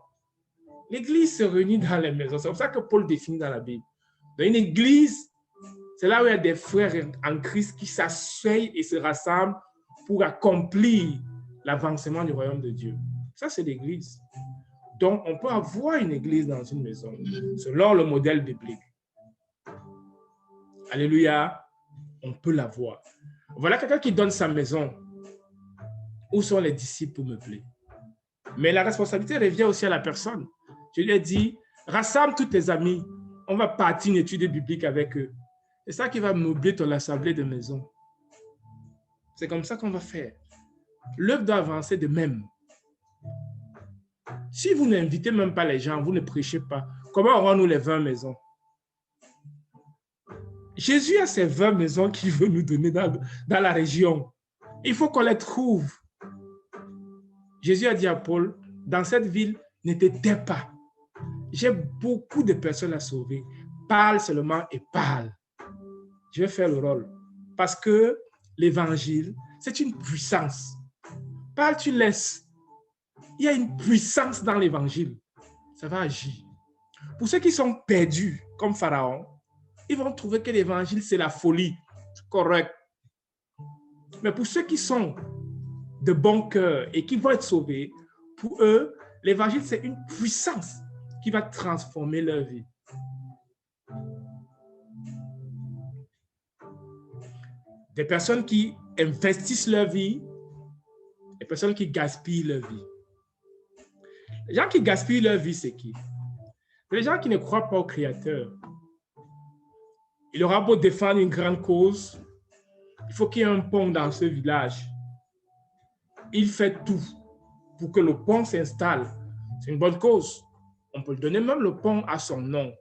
S1: L'église se réunit dans les maisons. C'est comme ça que Paul définit dans la Bible. Dans une église, c'est là où il y a des frères en Christ qui s'asseyent et se rassemblent pour accomplir l'avancement du royaume de Dieu. Ça, c'est l'église. Donc, on peut avoir une église dans une maison, selon le modèle biblique. Alléluia, on peut l'avoir. Voilà quelqu'un qui donne sa maison. Où sont les disciples pour meubler? Mais la responsabilité revient aussi à la personne. Je lui ai dit, rassemble tous tes amis. On va partir une étude biblique avec eux. C'est ça qui va meubler ton assemblée de maison. C'est comme ça qu'on va faire. L'œuvre doit avancer de même. Si vous n'invitez même pas les gens, vous ne prêchez pas, comment aurons-nous les 20 maisons? Jésus a ces 20 maisons qu'il veut nous donner dans la région. Il faut qu'on les trouve. Jésus a dit à Paul, dans cette ville, ne te tais pas. J'ai beaucoup de personnes à sauver. Parle seulement et parle. Je vais faire le rôle. Parce que l'évangile, c'est une puissance. Parle, tu laisses. Il y a une puissance dans l'évangile. Ça va agir. Pour ceux qui sont perdus, comme Pharaon, ils vont trouver que l'évangile, c'est la folie. C'est correct. Mais pour ceux qui sont de bon cœur et qui vont être sauvés, pour eux, l'évangile, c'est une puissance qui va transformer leur vie. Des personnes qui investissent leur vie, des personnes qui gaspillent leur vie. Les gens qui gaspillent leur vie, c'est qui? C'est les gens qui ne croient pas au Créateur. Il aura beau défendre une grande cause, il faut qu'il y ait un pont dans ce village. Il fait tout pour que le pont s'installe. C'est une bonne cause. On peut donner même le pont à son nom.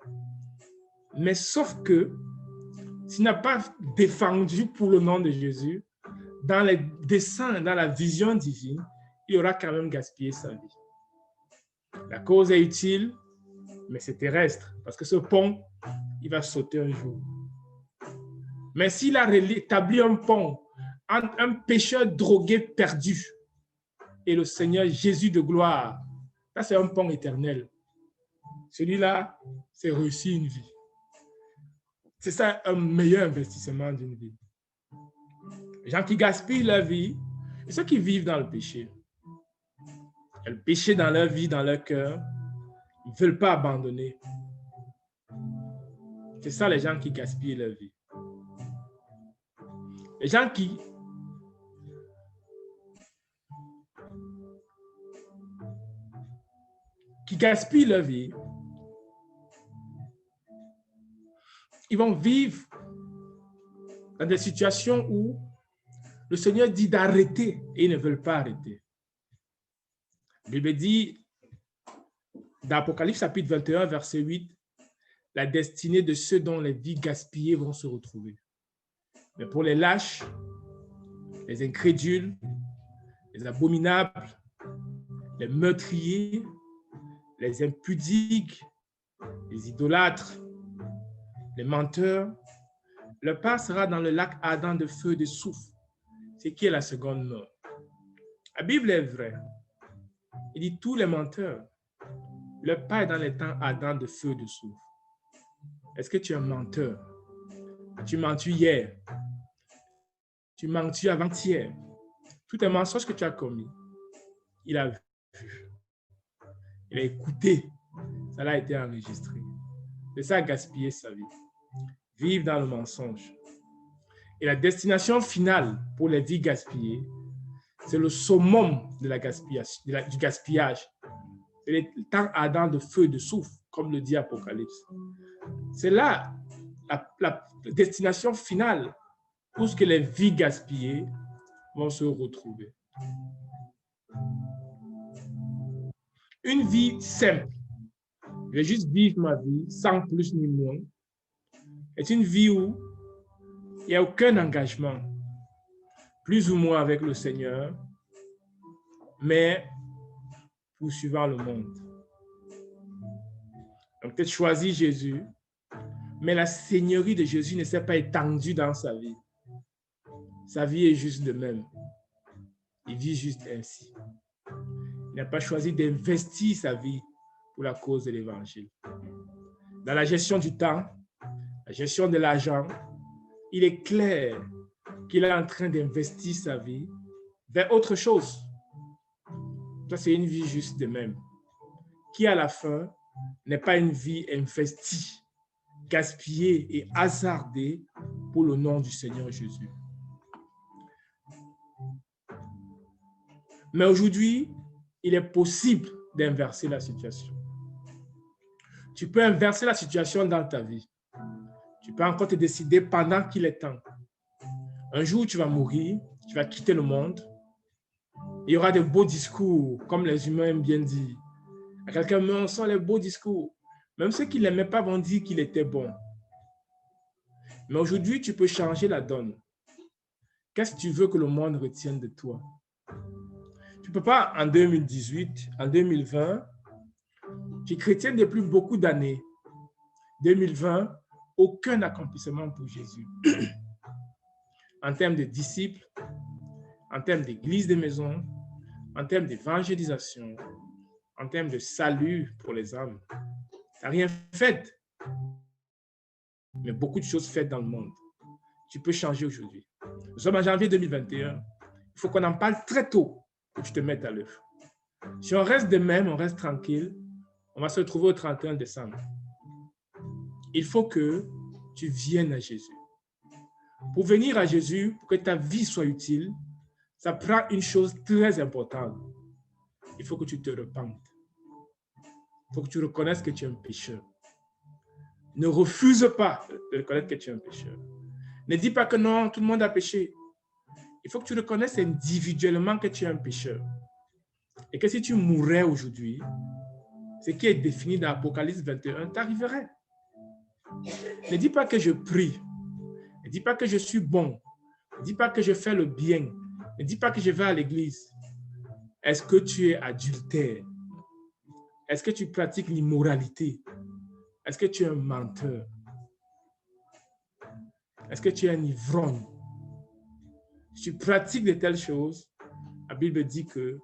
S1: Mais sauf que, s'il n'a pas défendu pour le nom de Jésus, dans les desseins, dans la vision divine, il aura quand même gaspillé sa vie. La cause est utile, mais c'est terrestre, parce que ce pont, il va sauter un jour. Mais s'il a établi un pont entre un pécheur drogué perdu et le Seigneur Jésus de gloire, ça c'est un pont éternel. celui-là, c'est réussir une vie. C'est ça un meilleur investissement d'une vie. Les gens qui gaspillent leur vie, et ceux qui vivent dans le péché. Il y a le péché dans leur vie, dans leur cœur. Ils ne veulent pas abandonner. C'est ça les gens qui gaspillent leur vie. Les gens qui gaspillent leur vie, ils vont vivre dans des situations où le Seigneur dit d'arrêter et ils ne veulent pas arrêter. La Bible dit, dans Apocalypse chapitre 21, verset 8, la destinée de ceux dont les vies gaspillées vont se retrouver. Mais pour les lâches, les incrédules, les abominables, les meurtriers, les impudiques, les idolâtres, les menteurs, leur part sera dans le lac ardent de feu et de soufre, ce qui est la seconde mort. La Bible est vraie. Il dit tous les menteurs, leur part est dans les temps ardents de feu et de soufre. Est-ce que tu es un menteur? Tu mens-tu hier? Tu mens-tu avant-hier? Tout un mensonge que tu as commis, il a vu. Il a écouté. Ça a été enregistré. C'est ça, gaspiller sa vie. Vivre dans le mensonge. Et la destination finale pour les vies gaspillées, c'est le summum de la du gaspillage. C'est les temps ardents de feu et de soufre, comme le dit Apocalypse. C'est là la destination finale où ce que les vies gaspillées vont se retrouver. Une vie simple, je vais juste vivre ma vie sans plus ni moins, est une vie où il n'y a aucun engagement, plus ou moins avec le Seigneur, mais poursuivant le monde. Donc, peut-être choisi Jésus, mais la seigneurie de Jésus ne s'est pas étendue dans sa vie. Sa vie est juste de même. Il vit juste ainsi. Il n'a pas choisi d'investir sa vie pour la cause de l'Évangile. Dans la gestion du temps, la gestion de l'argent, il est clair qu'il est en train d'investir sa vie vers autre chose. Ça, c'est une vie juste de même, qui à la fin n'est pas une vie investie, gaspillée et hasardée pour le nom du Seigneur Jésus. Mais aujourd'hui, il est possible d'inverser la situation. Tu peux inverser la situation dans ta vie. Tu peux encore te décider pendant qu'il est temps. Un jour, tu vas mourir, tu vas quitter le monde. Il y aura de beaux discours, comme les humains aiment bien dire. À quelqu'un, mais on sent les beaux discours. Même ceux qui ne l'aimaient pas vont dire qu'il était bon. Mais aujourd'hui, tu peux changer la donne. Qu'est-ce que tu veux que le monde retienne de toi? Tu ne peux pas, en 2018, en 2020, tu es chrétien depuis beaucoup d'années. 2020, aucun accomplissement pour Jésus. En termes de disciples, en termes d'église de maison, en termes d'évangélisation, en termes de salut pour les âmes. Tu n'as rien fait. Mais beaucoup de choses faites dans le monde. Tu peux changer aujourd'hui. Nous sommes en janvier 2021. Il faut qu'on en parle très tôt pour que tu te mettes à l'œuvre. Si on reste de même, on reste tranquille, on va se retrouver au 31 décembre. Il faut que tu viennes à Jésus. Pour venir à Jésus, pour que ta vie soit utile, ça prend une chose très importante. Il faut que tu te repentes. Il faut que tu reconnaisses que tu es un pécheur. Ne refuse pas de reconnaître que tu es un pécheur. Ne dis pas que non, tout le monde a péché. Il faut que tu reconnaisses individuellement que tu es un pécheur. Et que si tu mourrais aujourd'hui, ce qui est défini dans Apocalypse 21 t'arriverait. Ne dis pas que je prie. Ne dis pas que je suis bon. Ne dis pas que je fais le bien. Ne dis pas que je vais à l'église. Est-ce que tu es adultère? Est-ce que tu pratiques l'immoralité? Est-ce que tu es un menteur? Est-ce que tu es un ivrogne? Si tu pratiques de telles choses, la Bible dit que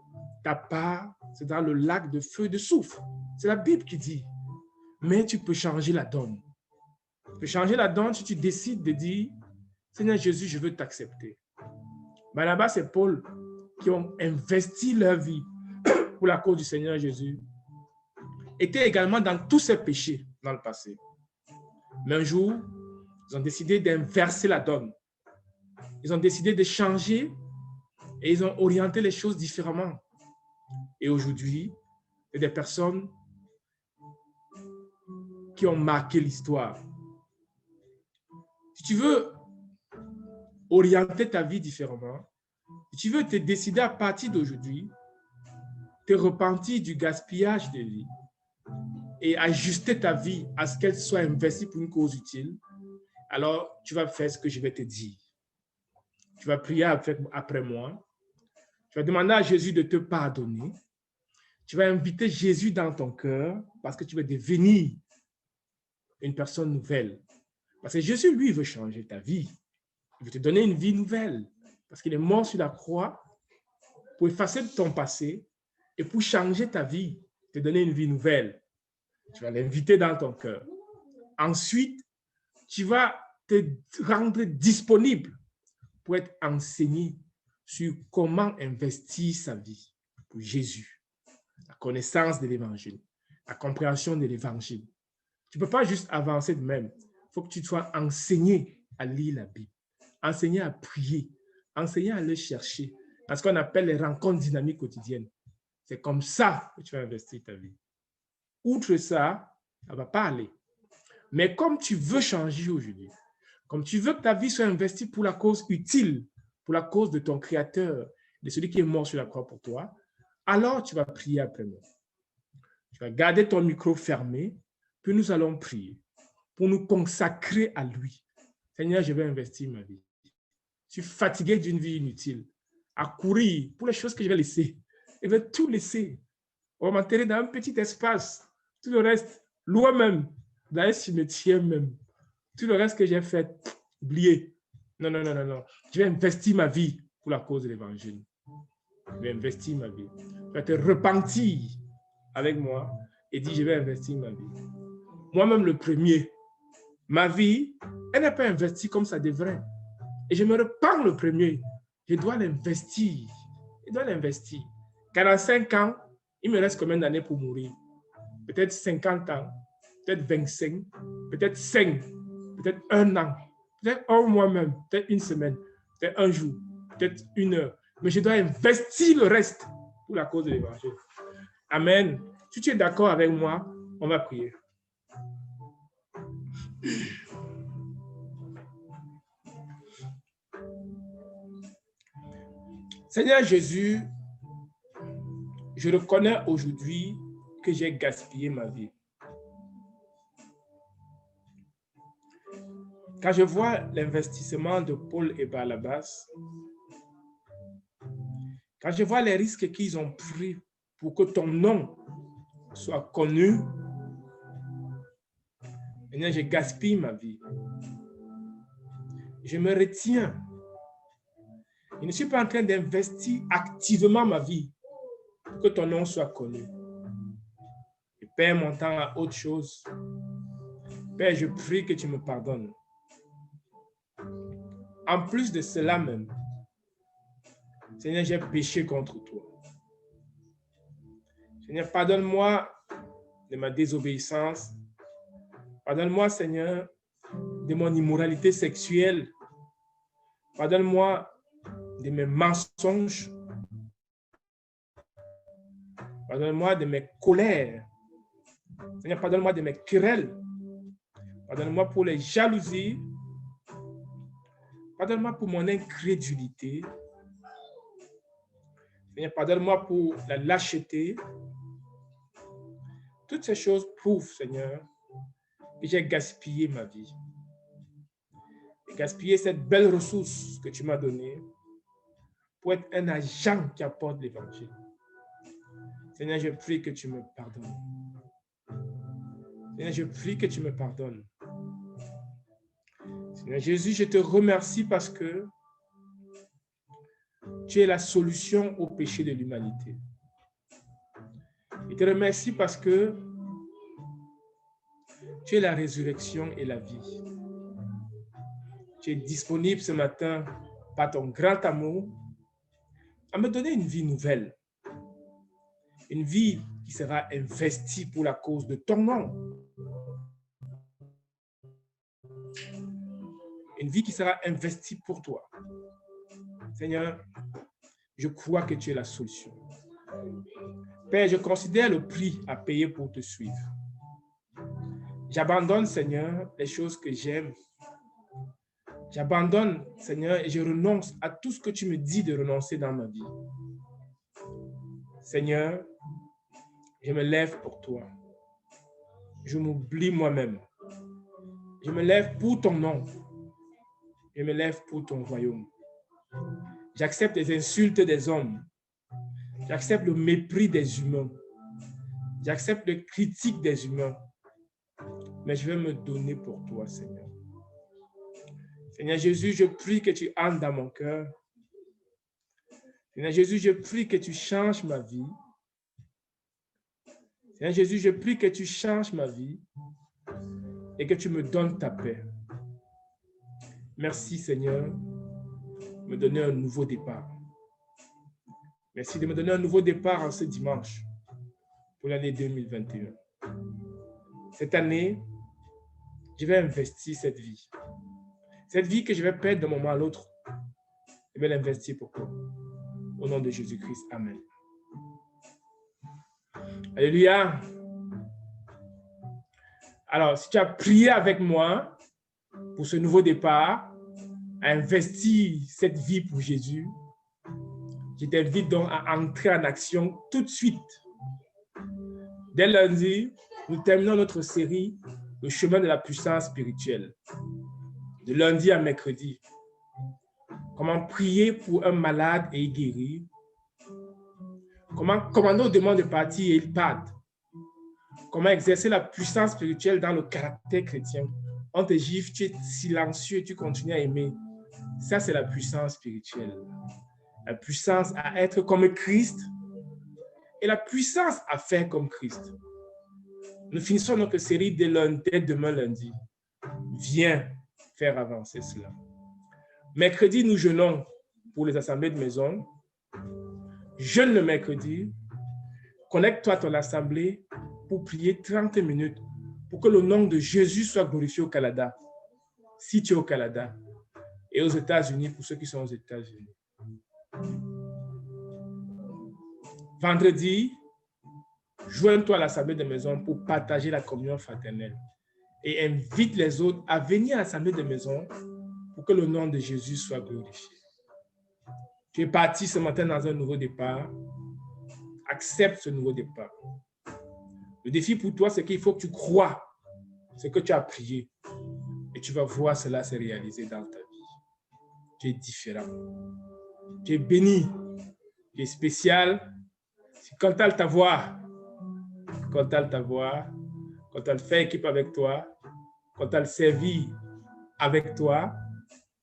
S1: ta part, c'est dans le lac de feu et de soufre. C'est la Bible qui dit. mais tu peux changer la donne. Tu peux changer la donne si tu décides de dire, Seigneur Jésus, je veux t'accepter. Barnabas et Paul qui ont investi leur vie pour la cause du Seigneur Jésus étaient également dans tous ces péchés dans le passé. Mais un jour, ils ont décidé d'inverser la donne. Ils ont décidé de changer et ils ont orienté les choses différemment. Et aujourd'hui, il y a des personnes qui ont marqué l'histoire. Si tu veux orienter ta vie différemment, si tu veux te décider à partir d'aujourd'hui, te repentir du gaspillage de vie et ajuster ta vie à ce qu'elle soit investie pour une cause utile, alors tu vas faire ce que je vais te dire. Tu vas prier après moi. Tu vas demander à Jésus de te pardonner. Tu vas inviter Jésus dans ton cœur parce que tu vas devenir une personne nouvelle. Parce que Jésus, lui, veut changer ta vie. Il veut te donner une vie nouvelle. Parce qu'il est mort sur la croix pour effacer ton passé et pour changer ta vie, te donner une vie nouvelle. Tu vas l'inviter dans ton cœur. Ensuite, tu vas te rendre disponible pour être enseigné sur comment investir sa vie pour Jésus. La connaissance de l'Évangile, la compréhension de l'Évangile. Tu ne peux pas juste avancer de même. Il faut que tu sois enseigné à lire la Bible, enseigné à prier, enseigné à le chercher. À ce qu'on appelle les rencontres dynamiques quotidiennes. C'est comme ça que tu vas investir ta vie. Outre ça, ça ne va pas aller. Mais comme tu veux changer aujourd'hui, comme tu veux que ta vie soit investie pour la cause utile, pour la cause de ton Créateur, de celui qui est mort sur la croix pour toi, alors tu vas prier après moi. Tu vas garder ton micro fermé, puis nous allons prier pour nous consacrer à lui. Seigneur, je vais investir ma vie. Je suis fatigué d'une vie inutile, à courir pour les choses que je vais laisser. Je vais tout laisser. On va m'enterrer dans un petit espace. Tout le reste, loin même, dans un cimetière même. Tout le reste que j'ai fait, oublié. Non, non, non, non, non. Je vais investir ma vie pour la cause de l'Évangile. Je vais investir ma vie. Je vais te repentir avec moi et dire, je vais investir ma vie. Moi-même, le premier, ma vie, elle n'est pas investie comme ça devrait. Et je me repens le premier. Je dois l'investir. Je dois l'investir. 45 ans, il me reste combien d'années pour mourir? Peut-être 50 ans, peut-être 25, peut-être 5, peut-être 1 an, peut-être un mois même, peut-être une semaine, peut-être un jour, peut-être 1 heure. Mais je dois investir le reste pour la cause de l'Évangile. Amen. Si tu es d'accord avec moi, on va prier. Seigneur Jésus, je reconnais aujourd'hui que j'ai gaspillé ma vie. Quand je vois l'investissement de Paul et Barnabas, quand je vois les risques qu'ils ont pris pour que ton nom soit connu, Seigneur, je gaspille ma vie. Je me retiens. Je ne suis pas en train d'investir activement ma vie pour que ton nom soit connu. Je perds mon temps à autre chose. Père, je prie que tu me pardonnes. En plus de cela même, Seigneur, j'ai péché contre toi. Seigneur, pardonne-moi de ma désobéissance. Pardonne-moi, Seigneur, de mon immoralité sexuelle. Pardonne-moi de mes mensonges. Pardonne-moi de mes colères. Seigneur, pardonne-moi de mes querelles. Pardonne-moi pour les jalousies. Pardonne-moi pour mon incrédulité. Seigneur, pardonne-moi pour la lâcheté. Toutes ces choses prouvent, Seigneur, que j'ai gaspillé ma vie. J'ai gaspillé cette belle ressource que tu m'as donnée pour être un agent qui apporte l'Évangile. Seigneur, je prie que tu me pardonnes. Seigneur, je prie que tu me pardonnes. Seigneur Jésus, je te remercie parce que tu es la solution au péché de l'humanité. Je te remercie parce que Tu es la résurrection et la vie. Tu es disponible ce matin par ton grand amour à me donner une vie nouvelle. Une vie qui sera investie pour la cause de ton nom. Une vie qui sera investie pour toi. Seigneur, je crois que tu es la solution. Père, je considère le prix à payer pour te suivre. J'abandonne, Seigneur, les choses que j'aime. J'abandonne, Seigneur, et je renonce à tout ce que tu me dis de renoncer dans ma vie. Seigneur, je me lève pour toi. Je m'oublie moi-même. Je me lève pour ton nom. Je me lève pour ton royaume. J'accepte les insultes des hommes. J'accepte le mépris des humains. J'accepte les critiques des humains. Mais je vais me donner pour toi, Seigneur. Seigneur Jésus, je prie que tu entres dans mon cœur. Seigneur Jésus, je prie que tu changes ma vie. Seigneur Jésus, je prie que tu changes ma vie et que tu me donnes ta paix. Merci, Seigneur, de me donner un nouveau départ. Merci de me donner un nouveau départ en ce dimanche pour l'année 2021. Cette année, je vais investir cette vie. Cette vie que je vais perdre d'un moment à l'autre, je vais l'investir pour toi. Au nom de Jésus-Christ, amen. Alléluia. Alors, si tu as prié avec moi pour ce nouveau départ, à investir cette vie pour Jésus, je t'invite donc à entrer en action tout de suite. Dès lundi, nous terminons notre série « Le chemin de la puissance spirituelle ». De lundi à mercredi. Comment prier pour un malade et y guérir. Comment commander aux démons de partir et ils partent. Comment exercer la puissance spirituelle dans le caractère chrétien. On te gifle, tu es silencieux et tu continues à aimer. Ça, c'est la puissance spirituelle. La puissance à être comme Christ et la puissance à faire comme Christ. Nous finissons notre série dès demain lundi. Viens faire avancer cela. Mercredi, nous jeûnons pour les assemblées de maison. Jeûne le mercredi. Connecte-toi à ton assemblée pour prier 30 minutes pour que le nom de Jésus soit glorifié au Canada, si tu es au Canada, et aux États-Unis pour ceux qui sont aux États-Unis. Vendredi, joins-toi à l'assemblée de maison pour partager la communion fraternelle et invite les autres à venir à l'assemblée de maison pour que le nom de Jésus soit glorifié. Tu es parti ce matin dans un nouveau départ. Accepte ce nouveau départ. Le défi pour toi, c'est qu'il faut que tu crois ce que tu as prié et tu vas voir cela se réaliser dans ta vie. Tu es différent. Tu es béni. Tu es spécial. Si quand elle t'a voir, quand elle t'a voir, quand elle fait équipe avec toi, quand elle servit avec toi,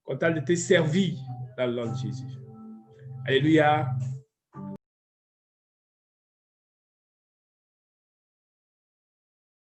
S1: quand elle te servit dans le nom de Jésus. Alléluia.